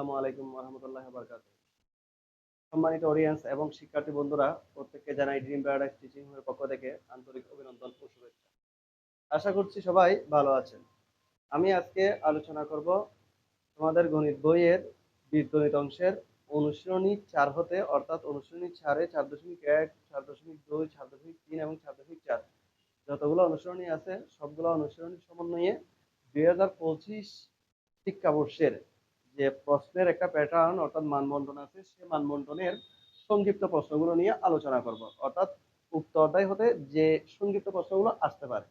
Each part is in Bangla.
আসসালামু আলাইকুম ওয়া রাহমাতুল্লাহি ওয়া বারাকাতুহু। সম্মানিত অডিয়েন্স এবং শিক্ষার্থী বন্ধুরা, প্রত্যেককে জানাই ড্রিম প্যারাডাইস টিচিং এর পক্ষ থেকে আন্তরিক অভিনন্দন ও শুভেচ্ছা। আশা করছি সবাই ভালো আছেন। আমি আজকে আলোচনা করব তোমাদের গণিত বইয়ের বীজগণিত অংশের অনুশীলনী ৪ হতে, অর্থাৎ অনুশীলনী ৪-এ ৪.১, ৪.২, ৪.৩ এবং ৪.৪ যতগুলো অনুশীলনী আছে সবগুলো অনুশীলনীর সমন্বয়ে ২০২৫ শিক্ষাবর্ষের যে প্রশ্নের একটা প্যাটার্ন অর্থাৎ মানবন্টন আছে, সে মানবন্টনের সংক্ষিপ্ত প্রশ্নগুলো নিয়ে আলোচনা করব। অর্থাৎ উক্ত অধ্যায় হতে যে সংক্ষিপ্ত প্রশ্নগুলো আসতে পারে।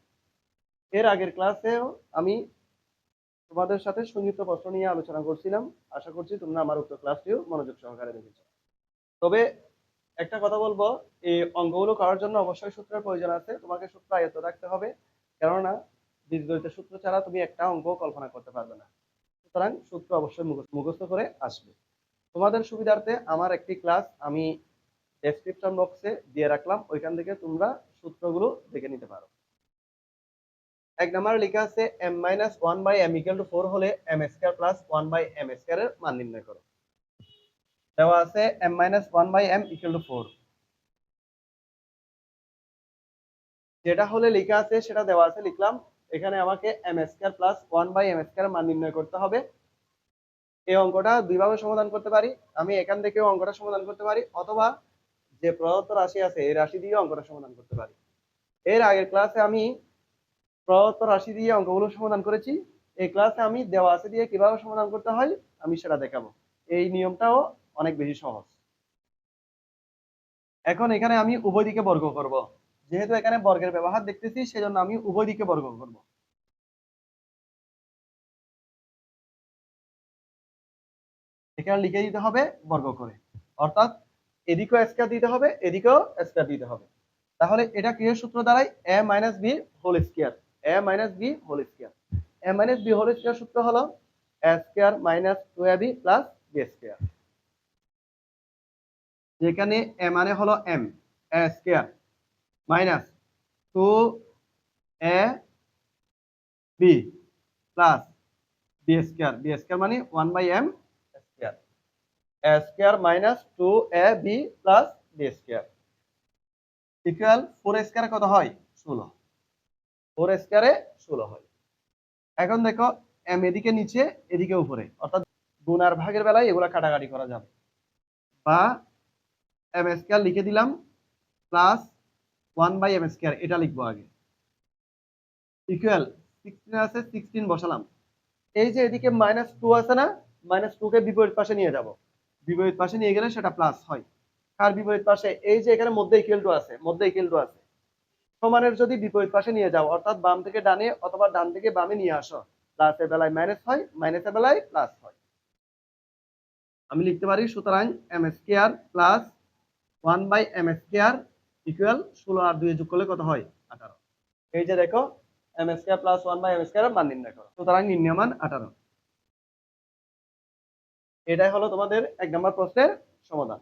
এর আগের ক্লাসেও আমি তোমাদের সাথে সংক্ষিপ্ত প্রশ্ন নিয়ে আলোচনা করছিলাম। আশা করছি তোমরা আমার উক্ত ক্লাসটিও মনোযোগ সহকারে দেখেছো। তবে একটা কথা বলবো, এই অঙ্কগুলো করার জন্য অবশ্যই সূত্রের প্রয়োজন আছে। তোমাকে সূত্র আয়ত্ত রাখতে হবে, কেননা বীজগণিতের সূত্র ছাড়া তুমি একটা অঙ্ক কল্পনা করতে পারবে না। সুতরাং সূত্র অবশ্যই মুখস্থ করে আসবে। তোমাদের সুবিধার্থে আমার একটি ক্লাস আমি ডেসক্রিপশন বক্সে দিয়ে রাখলাম, ওইখান থেকে তোমরা সূত্রগুলো দেখে নিতে পারো। এক নম্বরে লেখা আছে m-1/m = 4 হলে m² + 1/m² এর মান নির্ণয় করো। দেওয়া আছে m-1/m = 4, যেটা হলে লেখা আছে সেটা দেওয়া আছে, লিখলাম। এখানে আমাকে m² + 1/m² এর মান নির্ণয় করতে হবে। এই অঙ্কটা দুইভাবে সমাধান করতে পারি। আমি এখান থেকেও অঙ্কটা সমাধান করতে পারি, অথবা যে প্রদত্ত রাশি আছে এই রাশি দিয়ে অঙ্কটা সমাধান করতে পারি। এর আগের ক্লাসে আমি প্রদত্ত রাশি দিয়ে অঙ্কগুলো সমাধান করেছি। এই ক্লাসে আমি দেওয়া আছে দিয়ে কিভাবে সমাধান করতে হয় আমি সেটা দেখাবো। এই নিয়মটাও অনেক বেশি সহজ। এখন এখানে আমি উভয় দিকে বর্গ করব। যেহেতু এখানে বর্গের ব্যবহার দেখতেছি, সেজন্য আমি উভয় দিকে বর্গ করব। এখানে লিখে দিতে হবে বর্গ করে, অর্থাৎ এদিকেও স্কয়ার দিতে হবে, এদিকেও স্কয়ার দিতে হবে। তাহলে এটা কি সূত্র দাঁড়ায়? a - b whole square. a - b whole square. a - b whole square সূত্র হলো a² - 2ab + b স্কয়ার। যেখানে a মানে হলো m, a square minus 2ab plus b square. b square মানে 1/m square. a square minus 2ab plus b square equal 4 স্কয়ারে কত হয়? 16। 4 স্কয়ারে 16 হয়। এখন দেখো m এদিকে নিচে, এদিকে উপরে, অর্থাৎ গুণ আর ভাগের বেলায় এগুলা কাটাকাটি করা যাবে। বা m স্কয়ার লিখে দিলাম প্লাস 1/m স্কয়ার, এটা লিখবো আগে, ইকুয়াল 16 আছে, 16 বসালাম। এই যে এদিকে -2 আছে না, -2 কে বিপরীত পাশে নিয়ে যাব। বিপরীত পাশে নিয়ে গেলে সেটা প্লাস হয়। কার বিপরীত পাশে? এই যে এখানে মধ্যে ইকুয়াল টু আছে, মধ্যে ইকুয়াল টু আছে। সমানের যদি বিপরীত পাশে নিয়ে যাও, অর্থাৎ বাম থেকে ডানে অথবা ডান থেকে বামে নিয়ে আসো, প্লাসের বেলায় মাইনাস হয়, মাইনাসের বেলায় প্লাস হয়। আমি লিখতে পারি সুতরাং m² প্লাস 1/m² ইকুয়াল 16 আর 2 যোগ করলে কত হয়? 18। এই যে দেখো m² প্লাস 1/m² এর মান নির্ণয় করো। সুতরাং নির্ণয় মান 18। এটাই হলো তোমাদের 1 নম্বর প্রশ্নের সমাধান।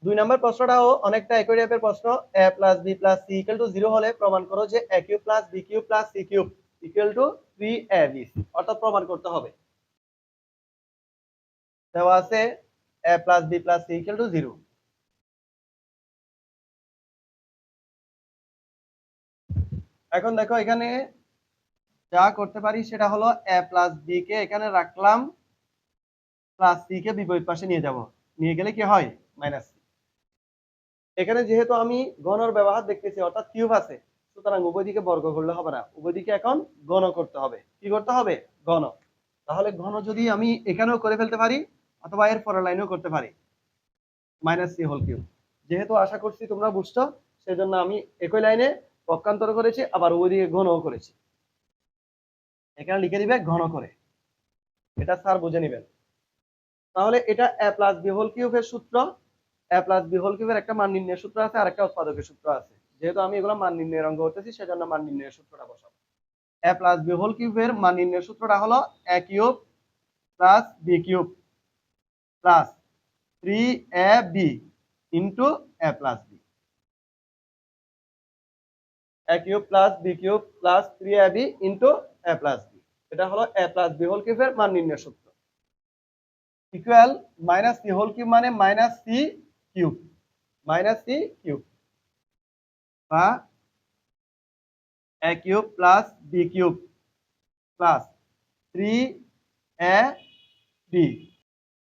2 নম্বর প্রশ্নটাও অনেকটা একই টাইপের প্রশ্ন। a + b + c = 0 হলে প্রমাণ করো যে a³ + b³ + c³ = 3abc। অর্থাৎ প্রমাণ করতে হবে। দেওয়া আছে a + b + c = 0। এখন দেখো এখানে যা করতে পারি সেটা হলো a + b কে এখানে রাখলাম, প্লাস c কে বিপরীত পাশে নিয়ে যাব। নিয়ে গেলে কি হয়? মাইনাস। এখানে যেহেতু আমি ঘনর ব্যবহার দেখতেছি, অর্থাৎ কিউব আছে, সুতরাং উভয় দিকে বর্গ করলে হবে না, উভয় দিকে এখন ঘন করতে হবে। কি করতে হবে? ঘন। তাহলে ঘন যদি আমি এখানেও করে ফেলতে পারি, অথবা এর পরের লাইনেও করতে পারি, -c²। যেহেতু আশা করছি তোমরা বুঝছো, সেজন্য আমি একই লাইনে পক্ষান্তর করেছি, আবার উভয় দিকে ঘনও করেছি। এখানে লিখে দিবে ঘন করে, এটা স্যার বুঝে নিবেন। তাহলে এটা a+b³ এর সূত্র। a+b³ এর একটা মান নির্ণয়ের সূত্র আছে, আর একটা উৎপাদকের সূত্র আছে। যেহেতু আমি এগুলো মান নির্ণয়ের অঙ্ক করতেছি, সেজন্য মান নির্ণয়ের সূত্রটা বসাবো। a+b³ এর মান নির্ণয়ের সূত্রটা হলো a³ + b³ + 3ab into a + b। a³ + b³ + 3ab into a + b। এটা হলো a+b³ এর মান নির্ণয়ের সূত্র। Equal minus C whole cube মানে minus C cube, minus C cube বা A cube plus B cube plus 3 A B.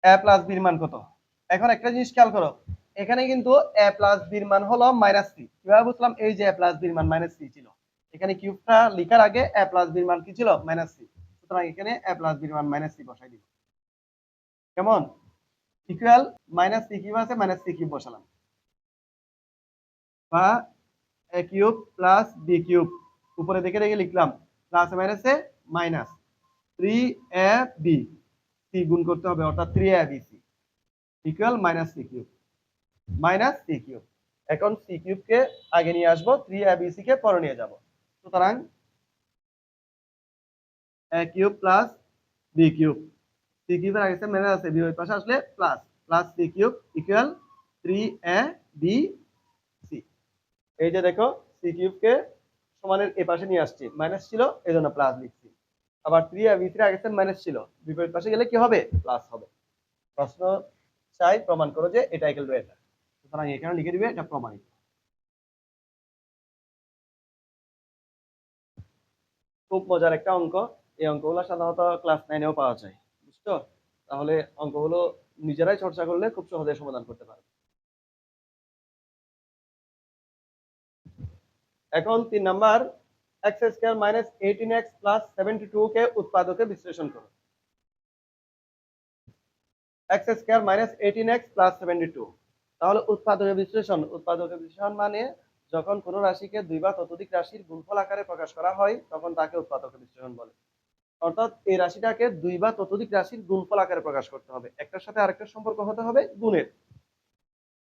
A plus বির মান কত? এখন একটা জিনিস খেয়াল করো, এখানে কিন্তু এ প্লাস বির মান হলো মাইনাস সি। কিভাবে বুঝলাম? এই যে এ প্লাস বির মান মাইনাস সি ছিল, এখানে কিউবটা লেখার আগে এ প্লাস বির মান কি ছিল? Minus c. সুতরাং এখানে এ প্লাস বির মান মাইনাস সি বসাই দিব। কেমন? ইকুয়াল মাইনাস সি কিউব আছে, মাইনাস সি কিউব বসালাম বা A cube plus B cube, উপরে দেখে রেখে লিখলাম প্লাস মাইনাসে মাইনাস 3 এ বি, সি গুণ করতে হবে অর্থাৎ 3 A B C equal minus C cube, minus C cube. এখন সি কিউব কে আগে নিয়ে আসবো, 3 এ বি সি কে পরে নিয়ে যাব। সুতরাং A cube plus B cube, C কিউবের আগে মাইনাস আছে, বি ওই পাশে আসলে plus, plus C cube equal 3 A B C. এই যে দেখো, সি কিউব কে সমানের এ পাশে নিয়ে আসছি, মাইনাস ছিল এজন্য প্লাস লিখছি। আবার 3 আর v3 আগে মাইনাস ছিল, বিপরীত পাশে গেলে কি হবে? প্লাস হবে। প্রশ্ন চাই প্রমাণ করো যে এটা ইকুয়াল টু এটা, সুতরাং এখানে লিখে দিবে এটা প্রমাণিত। খুব মজার একটা অঙ্ক। এই অঙ্কগুলো সাধারণত ক্লাস 9-এও পাওয়া যায়, বুঝছো? তাহলে অঙ্কগুলো নিজেরাই চর্চা করলে খুব সহজে সমাধান করতে পারবে। এখন 3 number, x square minus 18x plus 72 কে উৎপাদকে বিশ্লেষণ করো। X square minus 18x plus 72, তাহলে উৎপাদকের বিশ্লেষণ। উৎপাদকের বিশ্লেষণ মানে যখন কোনো রাশিকে দুই বা ততোধিক রাশির গুণফল আকারে প্রকাশ করা হয় তখন তাকে উৎপাদকের বিশ্লেষণ বলে। অর্থাৎ এই রাশিটাকে দুই বা ততোধিক রাশির গুণফল আকারে প্রকাশ করতে হবে, একটার সাথে আরেকটার সম্পর্ক হতে হবে গুণের।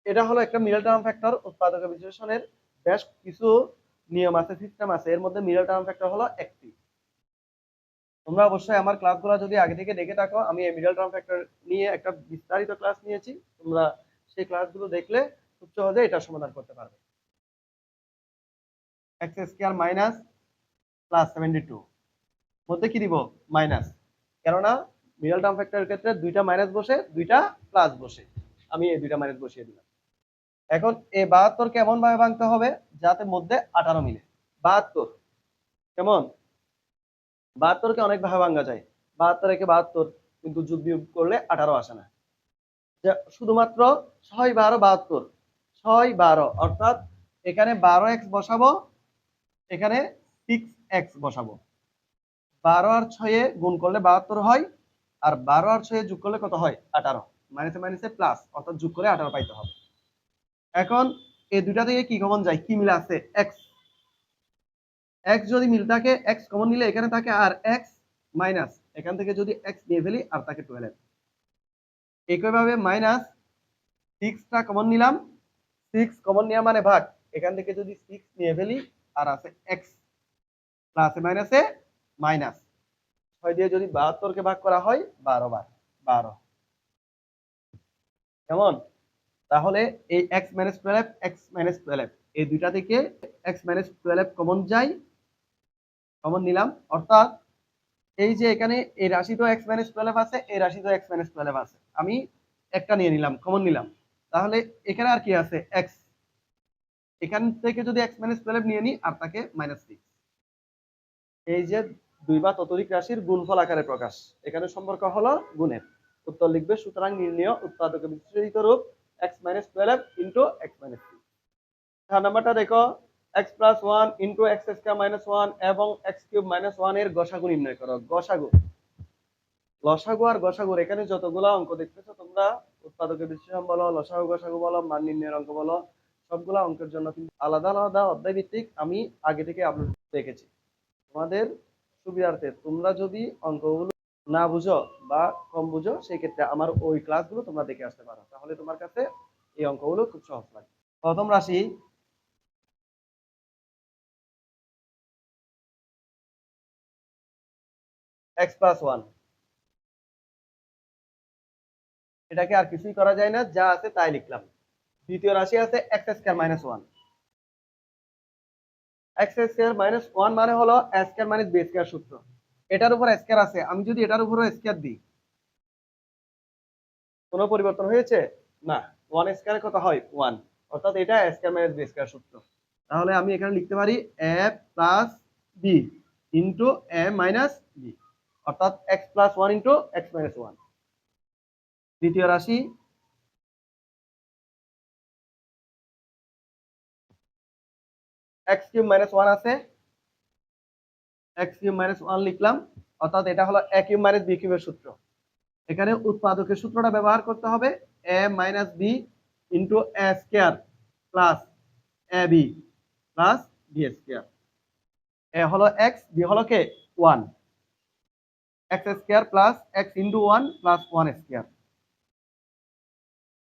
এটা হলো একটা মিডল টার্ম ফ্যাক্টর। উৎপাদকের বিশ্লেষণের বেশ কিছু নিয়ম আছে, সিস্টেম আছে, এর মধ্যে মিডল টার্ম ফ্যাক্টর হলো একটি। তোমরা অবশ্যই আমার ক্লাসগুলো যদি আগে থেকে দেখে থাকো, আমি এই মিডল টার্ম ফ্যাক্টর নিয়ে একটা বিস্তারিত ক্লাস নিয়েছি, তোমরা সেই ক্লাসগুলো দেখলে খুব সহজে এটা সমাধান করতে পারবে। এক্স স্কয়ার মাইনাস প্লাস 72 মধ্যে কি দিব? মাইনাস, কেননা মিডল টার্ম ফ্যাক্টরের ক্ষেত্রে দুইটা মাইনাস বসে, দুইটা প্লাস বসে, আমি এই দুইটা মাইনাস বসিয়ে দিলাম। এখন এই 72 কেমন ভাবে ভাঙতে হবে যাতে মধ্যে 18 মিলে? 72 কেমন? 72 কে অনেক ভাবে ভাঙা যায়। 72 একে 72, কিন্তু যোগ বিয়োগ করলে 18 আসে না। শুধুমাত্র 6 12 72, 6 12 অর্থাৎ এখানে 12x বসাবো, এখানে 6x বসাবো। 12 আর 6 গুণ করলে 72 হয়, আর 12 আর 6 যোগ করলে কত হয়? 18। মাইনাসে মাইনাসে প্লাস, অর্থাৎ যোগ করে 18 পাইতে হবে। এখন এই দুইটা থেকে কি কমন যায়? কি মিলে আছে? x। x যদি মিল থাকে, x কমন নিলে এখানে থাকে আর x মাইনাস, এখান থেকে যদি x নিয়ে ফেলি আর থাকে 12। একইভাবে মাইনাস 6টা কমন নিলাম, 6 কমন নেওয়া মানে ভাগ, এখান থেকে যদি 6 নিয়ে ফেলি আর আছে x, প্লাসে মাইনাসে মাইনাস, 6 দিয়ে যদি 72 কে ভাগ করা হয় 12 বার, 12। কেমন? তাহলে এই x মাইনাস 12, x মাইনাস 12 এই দুইটা থেকে x মাইনাস 12 কমন যায়, কমন নিলাম, অর্থাৎ এই যে এখানে এই রাশি তো x মাইনাস 12 আছে, এই রাশি তো x মাইনাস 12 আছে, আমি একটা নিয়ে নিলাম, কমন নিলাম। তাহলে এখানে আর কি আছে? x। এখান থেকে যদি x মাইনাস 12 নিয়ে নিই আর তাকে মাইনাস 6। এই যে দুই বা ততোধিক রাশির গুণফল আকারে প্রকাশ, এখানে সম্পর্ক হলো গুণের। উত্তর লিখবে, সুতরাং নির্ণয় উৎপাদকের বিশ্লেষিত রূপ x minus 12 into x minus 6। 4 নাম্বারটা দেখো, x plus 1 into x square minus 1 এবং x কিউব মাইনাস 1 এর গসাগু নির্ণয় করো। গসাগু, লসাগু আর গসাগুর এখানে যতগুলো অঙ্ক দেখতেছো তোমরা, উৎপাদকের বিশ্লেষণ বলো, লসাগু গসাগু বলো, মান নির্ণয়ের অঙ্ক বলো, সবগুলা অঙ্কের জন্য কিন্তু আলাদা আলাদা অধ্যায় ভিত্তিক আমি আগে থেকে আপলোড রেখেছি। তোমাদের সুবিধার্থে তোমরা যদি অঙ্কগুলো না বুঝো বা কম বুঝো, সেই ক্ষেত্রে আমার ওই ক্লাসগুলো তোমরা দেখে আসতে পারো, তাহলে তোমার কাছে এই অঙ্কগুলো খুব সহজ লাগে। প্রথম রাশি x প্লাস 1, এটাকে আর কিছুই করা যায় না, যা আছে তাই লিখলাম। দ্বিতীয় রাশি আছে x square minus 1। x square minus 1 মানে হলো a square minus b square সূত্র। এটার উপর স্কয়ার আছে, আমি যদি এটার উপরও স্কয়ার দিই, কোনো পরিবর্তন হয়েছে না। 1 স্কয়ারে কত হয় 1, অর্থাৎ এটা a square minus b square সূত্র। তাহলে আমি এখানে লিখতে পারি a plus b into a minus b, অর্থাৎ x plus 1 into x minus 1। দ্বিতীয় রাশি x কিউব মাইনাস 1 আছে, x কিউব মাইনাস 1 লিখলাম, অর্থাৎ এটা হলো a কিউব মাইনাস b কিউবের সূত্র। এখানে উৎপাদকের সূত্রটা ব্যবহার করতে হবে a minus b into a square plus ab plus b square. a হলো x, b হলো কে 1, x square plus x into 1 plus 1 square,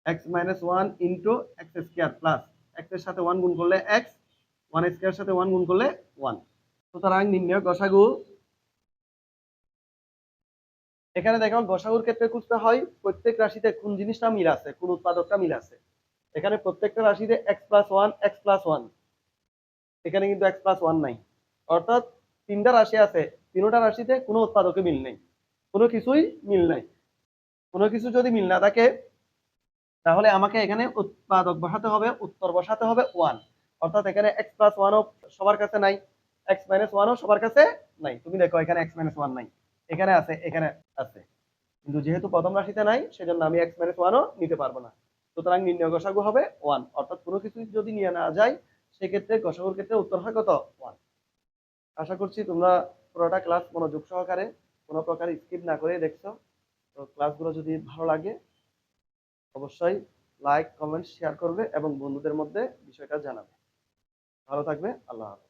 x minus 1 into x square plus x এর সাথে 1 গুণ করলে x, 1 স্কয়ারের সাথে 1 গুণ করলে 1। সুতরাং নির্ণয় গসাগু। এখানে দেখো গসাগুর ক্ষেত্রে খুঁজতে হয় প্রত্যেক রাশিতে কোন জিনিসটা মিল আছে, কোন উৎপাদকটা মিল আছে। এখানে প্রত্যেকটা রাশিতে x প্লাস 1 x প্লাস 1, এখানে কিন্তু x প্লাস 1 নাই, অর্থাৎ তিনটা রাশি আছে, তিনটা রাশিতে কোনো উৎপাদকে মিল নেই, কোনো কিছুই মিল নাই। কোনো কিছু যদি মিল না থাকে তাহলে আমাকে এখানে উৎপাদক বসাতে হবে, উত্তর বসাতে হবে 1, অর্থাৎ এখানে x প্লাস 1 ও সবার কাছে নাই, x মাইনাস 1 ও সবার কাছে নাই। তুমি দেখো এখানে x মাইনাস 1 নাই, এখানে আছে, এখানে আছে, কিন্তু যেহেতু প্রথম রাশিতে নাই সেজন্য আমি x মাইনাস 1 ও নিতে পারবো না। সুতরাং নির্ণয় গসাগু হবে 1, অর্থাৎ কোনো কিছু যদি নিয়ে না যায় সেক্ষেত্রে গসাগুর ক্ষেত্রে উত্তর হয় কত 1। আশা করছি তোমরা পুরোটা ক্লাস মনোযোগ সহকারে কোনো প্রকার স্কিপ না করে দেখছো। তো ক্লাসগুলো যদি ভালো লাগে অবশ্যই লাইক কমেন্ট শেয়ার করবে এবং বন্ধুদের মধ্যে বিষয়টা জানাবে। ভালো থাকবে, আল্লাহ হাফেজ।